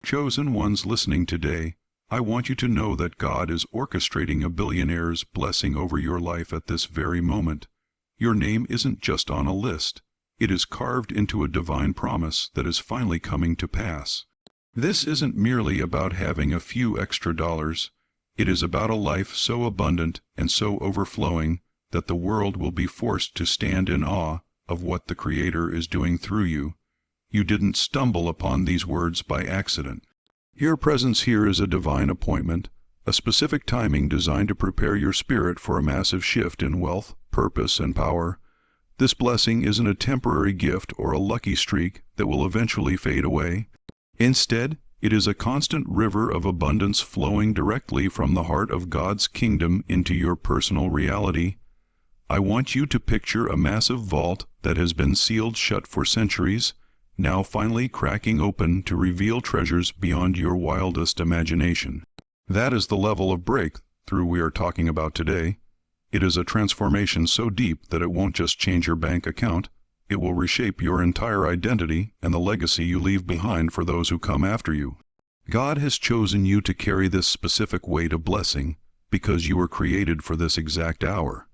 Chosen ones listening today, I want you to know that God is orchestrating a billionaire's blessing over your life at this very moment. Your name isn't just on a list. It is carved into a divine promise that is finally coming to pass. This isn't merely about having a few extra dollars. It is about a life so abundant and so overflowing that the world will be forced to stand in awe of what the Creator is doing through you. You didn't stumble upon these words by accident. Your presence here is a divine appointment, a specific timing designed to prepare your spirit for a massive shift in wealth, purpose, and power. This blessing isn't a temporary gift or a lucky streak that will eventually fade away. Instead, it is a constant river of abundance flowing directly from the heart of God's kingdom into your personal reality. I want you to picture a massive vault that has been sealed shut for centuries, now finally cracking open to reveal treasures beyond your wildest imagination. That is the level of breakthrough we are talking about today. It is a transformation so deep that it won't just change your bank account. It will reshape your entire identity and the legacy you leave behind for those who come after you. God has chosen you to carry this specific weight of blessing because you were created for this exact hour.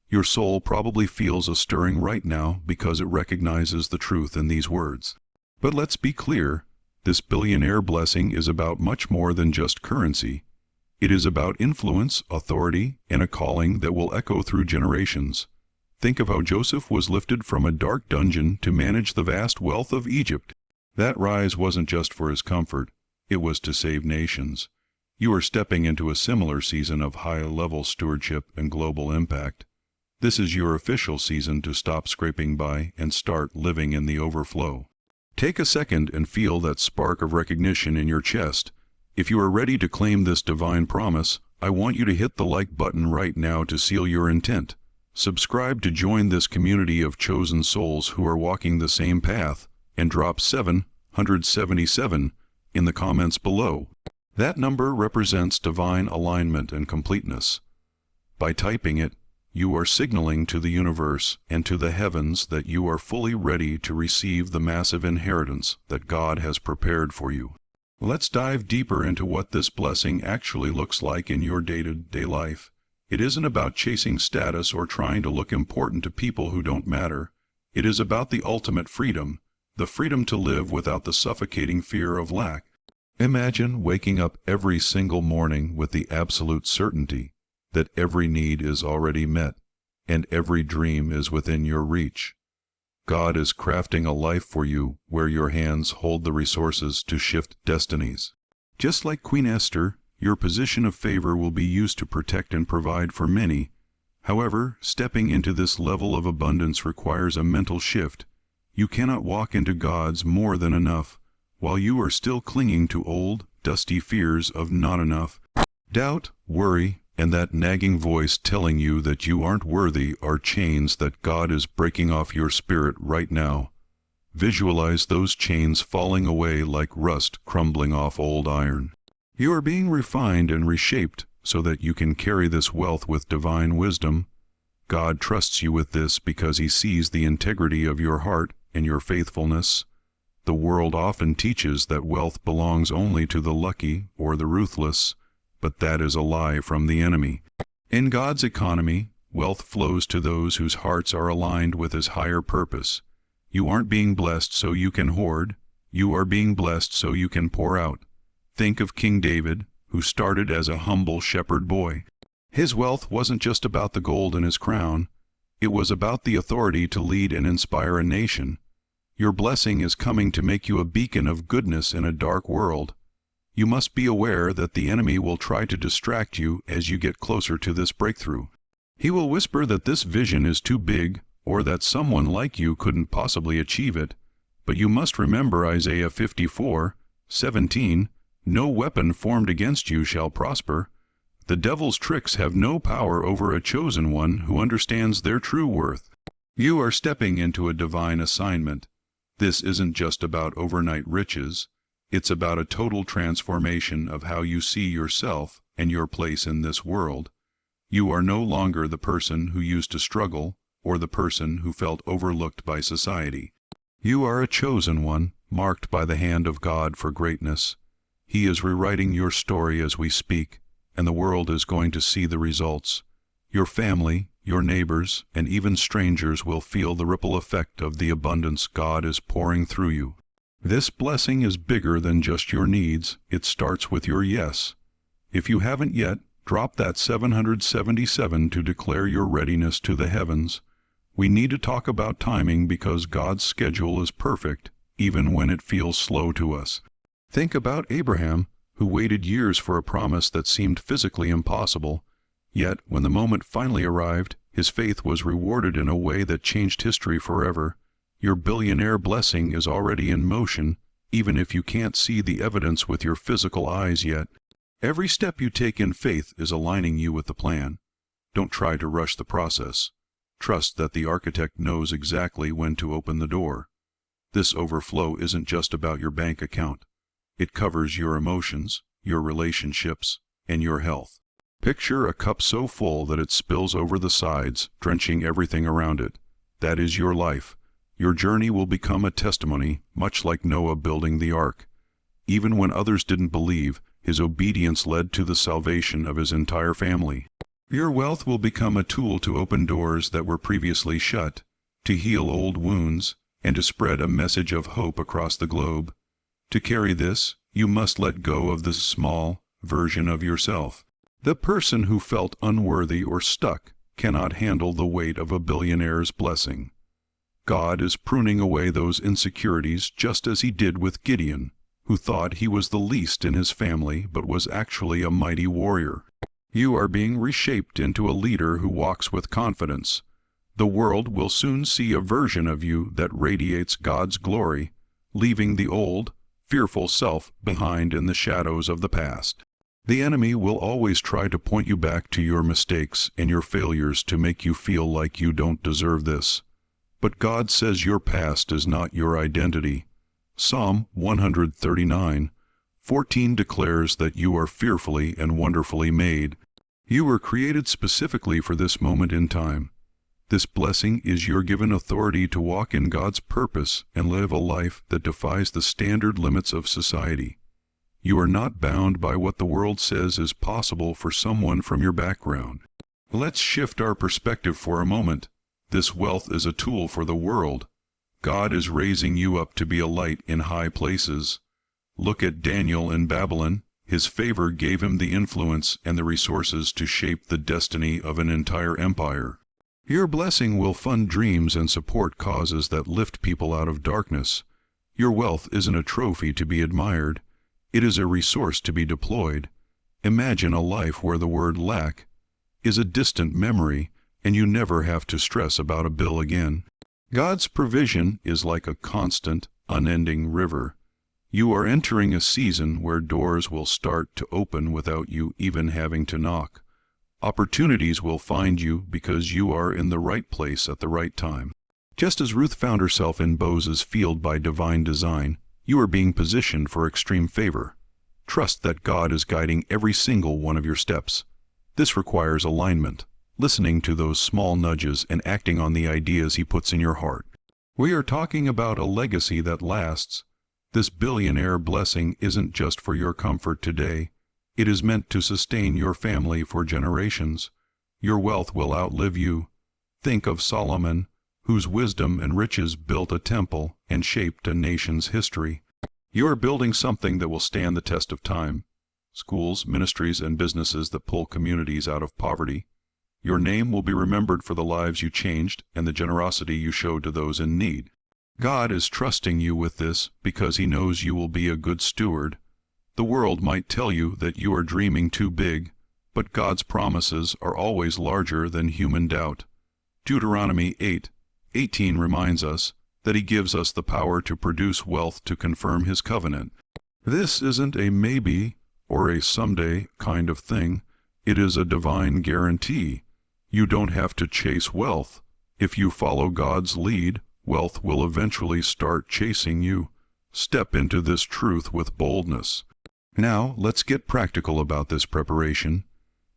Your soul probably feels a stirring right now because it recognizes the truth in these words. But let's be clear, this billionaire blessing is about much more than just currency. It is about influence, authority, and a calling that will echo through generations. Think of how Joseph was lifted from a dark dungeon to manage the vast wealth of Egypt. That rise wasn't just for his comfort, it was to save nations. You are stepping into a similar season of high-level stewardship and global impact. This is your official season to stop scraping by and start living in the overflow. Take a second and feel that spark of recognition in your chest. If you are ready to claim this divine promise, I want you to hit the like button right now to seal your intent. Subscribe to join this community of chosen souls who are walking the same path, and drop 777 in the comments below. That number represents divine alignment and completeness. By typing it, you are signaling to the universe and to the heavens that you are fully ready to receive the massive inheritance that God has prepared for you. Let's dive deeper into what this blessing actually looks like in your day-to-day life. It isn't about chasing status or trying to look important to people who don't matter. It is about the ultimate freedom, the freedom to live without the suffocating fear of lack. Imagine waking up every single morning with the absolute certainty that every need is already met and every dream is within your reach. God is crafting a life for you where your hands hold the resources to shift destinies. Just like Queen Esther, your position of favor will be used to protect and provide for many. However, stepping into this level of abundance requires a mental shift. You cannot walk into God's more than enough while you are still clinging to old, dusty fears of not enough. Doubt, worry, and that nagging voice telling you that you aren't worthy are chains that God is breaking off your spirit right now. Visualize those chains falling away like rust crumbling off old iron. You are being refined and reshaped so that you can carry this wealth with divine wisdom. God trusts you with this because He sees the integrity of your heart and your faithfulness. The world often teaches that wealth belongs only to the lucky or the ruthless, but that is a lie from the enemy. In God's economy, wealth flows to those whose hearts are aligned with His higher purpose. You aren't being blessed so you can hoard. You are being blessed so you can pour out. Think of King David, who started as a humble shepherd boy. His wealth wasn't just about the gold in his crown. It was about the authority to lead and inspire a nation. Your blessing is coming to make you a beacon of goodness in a dark world. You must be aware that the enemy will try to distract you as you get closer to this breakthrough. He will whisper that this vision is too big or that someone like you couldn't possibly achieve it. But you must remember Isaiah 54:17. No weapon formed against you shall prosper. The devil's tricks have no power over a chosen one who understands their true worth. You are stepping into a divine assignment. This isn't just about overnight riches. It's about a total transformation of how you see yourself and your place in this world. You are no longer the person who used to struggle or the person who felt overlooked by society. You are a chosen one, marked by the hand of God for greatness. He is rewriting your story as we speak, and the world is going to see the results. Your family, your neighbors, and even strangers will feel the ripple effect of the abundance God is pouring through you. This blessing is bigger than just your needs. It starts with your yes. If you haven't yet, drop that 777 to declare your readiness to the heavens. We need to talk about timing because God's schedule is perfect, even when it feels slow to us. Think about Abraham, who waited years for a promise that seemed physically impossible. Yet, when the moment finally arrived, his faith was rewarded in a way that changed history forever. Your billionaire blessing is already in motion, even if you can't see the evidence with your physical eyes yet. Every step you take in faith is aligning you with the plan. Don't try to rush the process. Trust that the architect knows exactly when to open the door. This overflow isn't just about your bank account. It covers your emotions, your relationships, and your health. Picture a cup so full that it spills over the sides, drenching everything around it. That is your life. Your journey will become a testimony, much like Noah building the ark. Even when others didn't believe, his obedience led to the salvation of his entire family. Your wealth will become a tool to open doors that were previously shut, to heal old wounds, and to spread a message of hope across the globe. To carry this, you must let go of the small version of yourself. The person who felt unworthy or stuck cannot handle the weight of a billionaire's blessing. God is pruning away those insecurities just as he did with Gideon, who thought he was the least in his family but was actually a mighty warrior. You are being reshaped into a leader who walks with confidence. The world will soon see a version of you that radiates God's glory, leaving the old, fearful self behind in the shadows of the past. The enemy will always try to point you back to your mistakes and your failures to make you feel like you don't deserve this. But God says your past is not your identity. Psalm 139:14 declares that you are fearfully and wonderfully made. You were created specifically for this moment in time. This blessing is your given authority to walk in God's purpose and live a life that defies the standard limits of society. You are not bound by what the world says is possible for someone from your background. Let's shift our perspective for a moment. This wealth is a tool for the world. God is raising you up to be a light in high places. Look at Daniel in Babylon. His favor gave him the influence and the resources to shape the destiny of an entire empire. Your blessing will fund dreams and support causes that lift people out of darkness. Your wealth isn't a trophy to be admired. It is a resource to be deployed. Imagine a life where the word lack is a distant memory and you never have to stress about a bill again. God's provision is like a constant, unending river. You are entering a season where doors will start to open without you even having to knock. Opportunities will find you because you are in the right place at the right time. Just as Ruth found herself in Boaz's field by divine design, you are being positioned for extreme favor. Trust that God is guiding every single one of your steps. This requires alignment, listening to those small nudges and acting on the ideas he puts in your heart. We are talking about a legacy that lasts. This billionaire blessing isn't just for your comfort today. It is meant to sustain your family for generations. Your wealth will outlive you. Think of Solomon, whose wisdom and riches built a temple and shaped a nation's history. You are building something that will stand the test of time. Schools, ministries, and businesses that pull communities out of poverty. Your name will be remembered for the lives you changed and the generosity you showed to those in need. God is trusting you with this because he knows you will be a good steward. The world might tell you that you are dreaming too big, but God's promises are always larger than human doubt. Deuteronomy 8:18 reminds us that he gives us the power to produce wealth to confirm his covenant. This isn't a maybe or a someday kind of thing. It is a divine guarantee. You don't have to chase wealth. If you follow God's lead, wealth will eventually start chasing you. Step into this truth with boldness. Now, let's get practical about this preparation.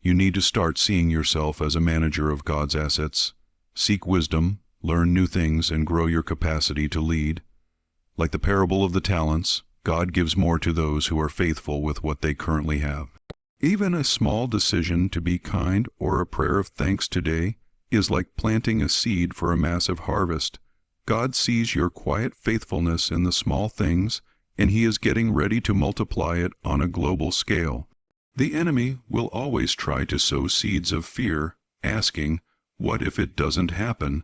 You need to start seeing yourself as a manager of God's assets. Seek wisdom, learn new things, and grow your capacity to lead. Like the parable of the talents, God gives more to those who are faithful with what they currently have. Even a small decision to be kind or a prayer of thanks today is like planting a seed for a massive harvest. God sees your quiet faithfulness in the small things, and He is getting ready to multiply it on a global scale. The enemy will always try to sow seeds of fear, asking, "What if it doesn't happen?"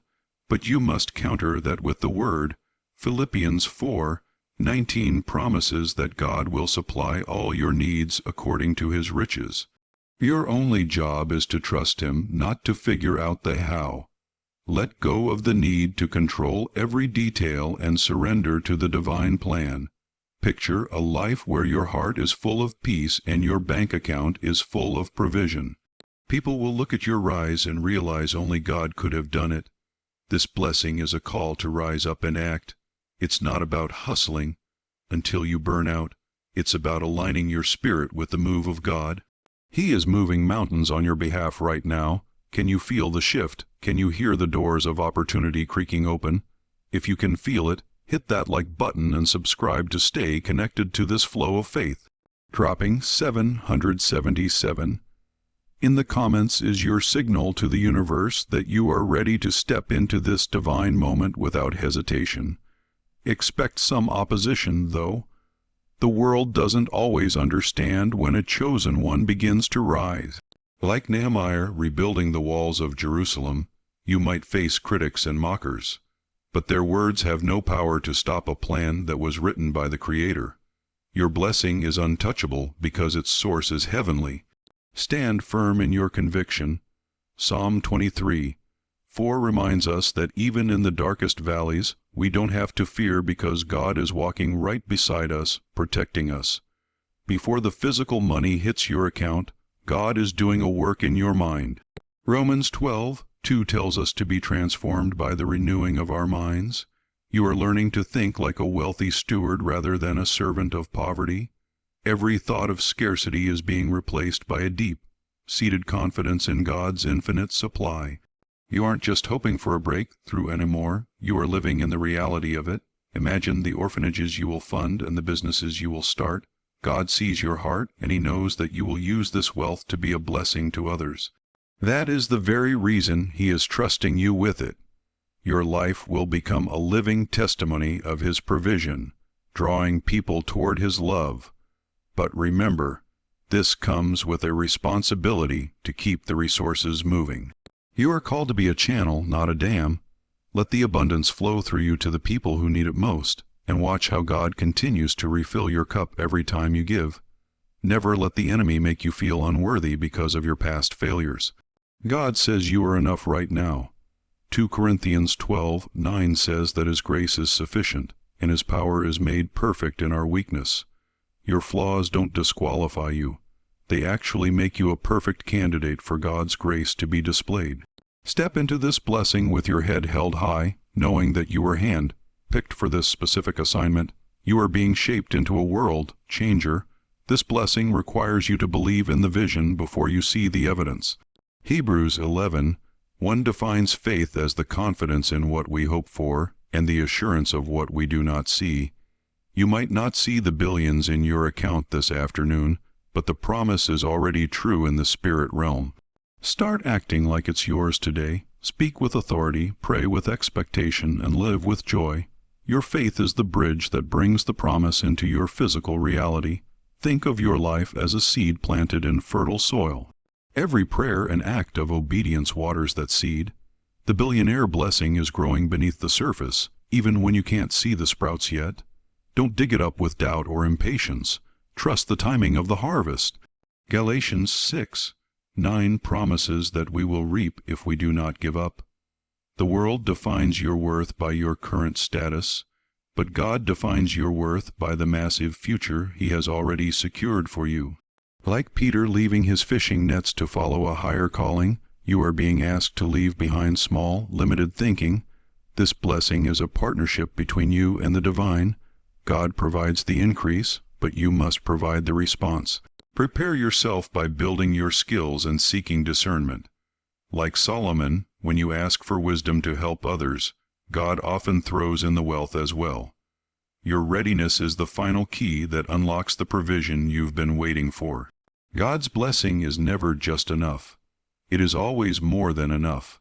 But you must counter that with the Word. Philippians 4:19 promises that God will supply all your needs according to His riches. Your only job is to trust Him, not to figure out the how. Let go of the need to control every detail and surrender to the divine plan. Picture a life where your heart is full of peace and your bank account is full of provision. People will look at your rise and realize only God could have done it. This blessing is a call to rise up and act. It's not about hustling until you burn out. It's about aligning your spirit with the move of God. He is moving mountains on your behalf right now. Can you feel the shift? Can you hear the doors of opportunity creaking open? If you can feel it, hit that like button and subscribe to stay connected to this flow of faith. Dropping 777. In the comments is your signal to the universe that you are ready to step into this divine moment without hesitation. Expect some opposition, though. The world doesn't always understand when a chosen one begins to rise. Like Nehemiah rebuilding the walls of Jerusalem, you might face critics and mockers, but their words have no power to stop a plan that was written by the Creator. Your blessing is untouchable because its source is heavenly. Stand firm in your conviction. Psalm 23:4 reminds us that even in the darkest valleys, we don't have to fear because God is walking right beside us, protecting us. Before the physical money hits your account, God is doing a work in your mind. Romans 12:2 tells us to be transformed by the renewing of our minds. You are learning to think like a wealthy steward rather than a servant of poverty. Every thought of scarcity is being replaced by a deep-seated confidence in God's infinite supply. You aren't just hoping for a breakthrough anymore. You are living in the reality of it. Imagine the orphanages you will fund and the businesses you will start. God sees your heart, and He knows that you will use this wealth to be a blessing to others. That is the very reason He is trusting you with it. Your life will become a living testimony of His provision, drawing people toward His love. But remember, this comes with a responsibility to keep the resources moving. You are called to be a channel, not a dam. Let the abundance flow through you to the people who need it most, and watch how God continues to refill your cup every time you give. Never let the enemy make you feel unworthy because of your past failures. God says you are enough right now. 2 Corinthians 12:9 says that His grace is sufficient, and His power is made perfect in our weakness. Your flaws don't disqualify you. They actually make you a perfect candidate for God's grace to be displayed. Step into this blessing with your head held high, knowing that you were hand-picked for this specific assignment. You are being shaped into a world changer. This blessing requires you to believe in the vision before you see the evidence. Hebrews 11:1 defines faith as the confidence in what we hope for and the assurance of what we do not see. You might not see the billions in your account this afternoon, but the promise is already true in the spirit realm. Start acting like it's yours today. Speak with authority, pray with expectation, and live with joy. Your faith is the bridge that brings the promise into your physical reality. Think of your life as a seed planted in fertile soil. Every prayer and act of obedience waters that seed. The billionaire blessing is growing beneath the surface, even when you can't see the sprouts yet. Don't dig it up with doubt or impatience. Trust the timing of the harvest. Galatians 6:9 promises that we will reap if we do not give up. The world defines your worth by your current status, but God defines your worth by the massive future He has already secured for you. Like Peter leaving his fishing nets to follow a higher calling, you are being asked to leave behind small, limited thinking. This blessing is a partnership between you and the divine. God provides the increase, but you must provide the response. Prepare yourself by building your skills and seeking discernment. Like Solomon, when you ask for wisdom to help others, God often throws in the wealth as well. Your readiness is the final key that unlocks the provision you've been waiting for. God's blessing is never just enough. It is always more than enough.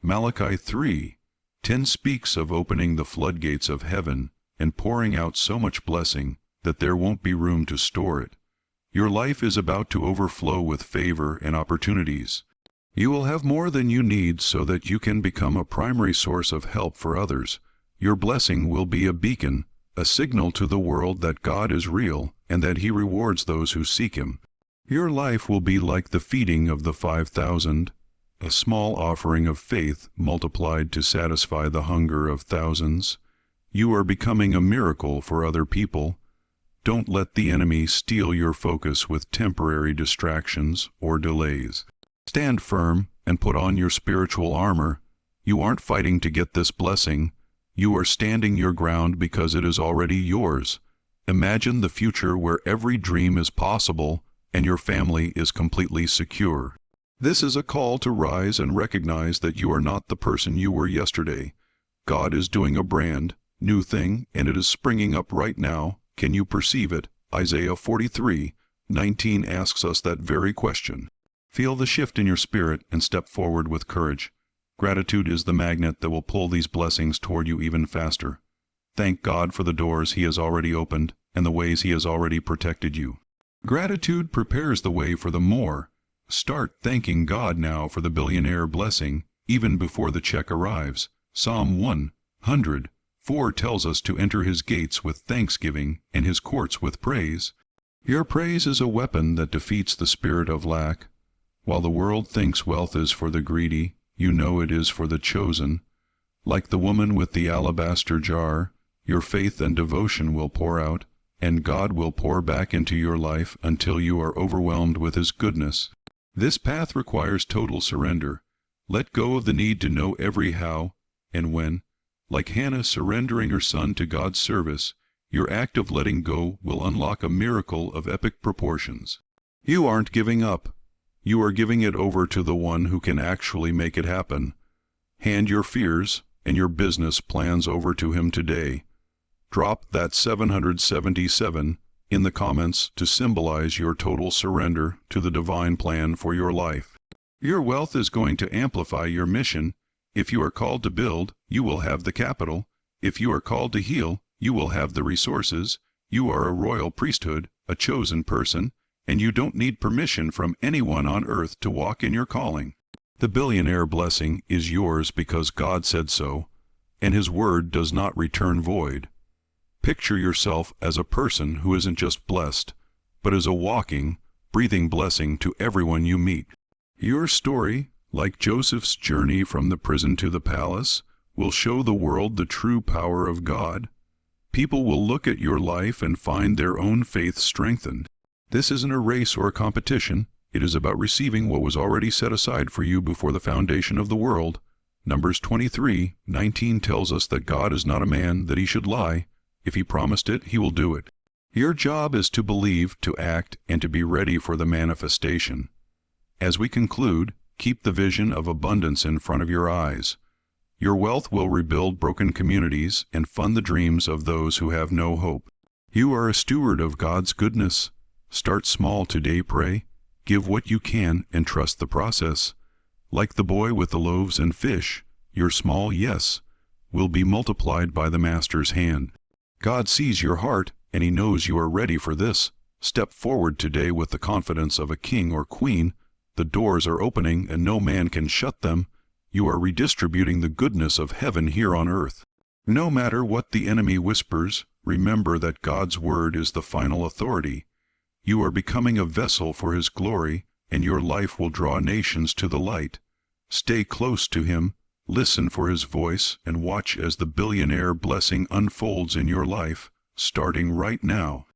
Malachi 3:10 speaks of opening the floodgates of heaven and pouring out so much blessing that there won't be room to store it. Your life is about to overflow with favor and opportunities. You will have more than you need so that you can become a primary source of help for others. Your blessing will be a beacon, a signal to the world that God is real and that He rewards those who seek Him. Your life will be like the feeding of the 5,000, a small offering of faith multiplied to satisfy the hunger of thousands. You are becoming a miracle for other people. Don't let the enemy steal your focus with temporary distractions or delays. Stand firm and put on your spiritual armor. You aren't fighting to get this blessing. You are standing your ground because it is already yours. Imagine the future where every dream is possible and your family is completely secure. This is a call to rise and recognize that you are not the person you were yesterday. God is doing a brand new thing, and it is springing up right now. Can you perceive it? Isaiah 43:19 asks us that very question. Feel the shift in your spirit and step forward with courage. Gratitude is the magnet that will pull these blessings toward you even faster. Thank God for the doors He has already opened and the ways He has already protected you. Gratitude prepares the way for the more. Start thanking God now for the billionaire blessing, even before the check arrives. Psalm 100:4 tells us to enter His gates with thanksgiving and His courts with praise. Your praise is a weapon that defeats the spirit of lack. While the world thinks wealth is for the greedy, you know it is for the chosen. Like the woman with the alabaster jar, your faith and devotion will pour out, and God will pour back into your life until you are overwhelmed with His goodness. This path requires total surrender. Let go of the need to know every how and when. Like Hannah surrendering her son to God's service, your act of letting go will unlock a miracle of epic proportions. You aren't giving up. You are giving it over to the one who can actually make it happen. Hand your fears and your business plans over to Him today. Drop that 777 in the comments to symbolize your total surrender to the divine plan for your life. Your wealth is going to amplify your mission. If you are called to build, you will have the capital. If you are called to heal, you will have the resources. You are a royal priesthood, a chosen person, and you don't need permission from anyone on earth to walk in your calling. The billionaire blessing is yours because God said so, and His word does not return void. Picture yourself as a person who isn't just blessed, but is a walking, breathing blessing to everyone you meet. Your story, like Joseph's journey from the prison to the palace, will show the world the true power of God. People will look at your life and find their own faith strengthened. This isn't a race or a competition. It is about receiving what was already set aside for you before the foundation of the world. Numbers 23:19 tells us that God is not a man that He should lie. If He promised it, He will do it. Your job is to believe, to act, and to be ready for the manifestation. As we conclude, keep the vision of abundance in front of your eyes. Your wealth will rebuild broken communities and fund the dreams of those who have no hope. You are a steward of God's goodness. Start small today, pray. Give what you can and trust the process. Like the boy with the loaves and fish, your small yes will be multiplied by the Master's hand. God sees your heart, and He knows you are ready for this. Step forward today with the confidence of a king or queen. The doors are opening, and no man can shut them. You are redistributing the goodness of heaven here on earth. No matter what the enemy whispers, remember that God's word is the final authority. You are becoming a vessel for His glory, and your life will draw nations to the light. Stay close to Him, listen for His voice, and watch as the billionaire blessing unfolds in your life, starting right now.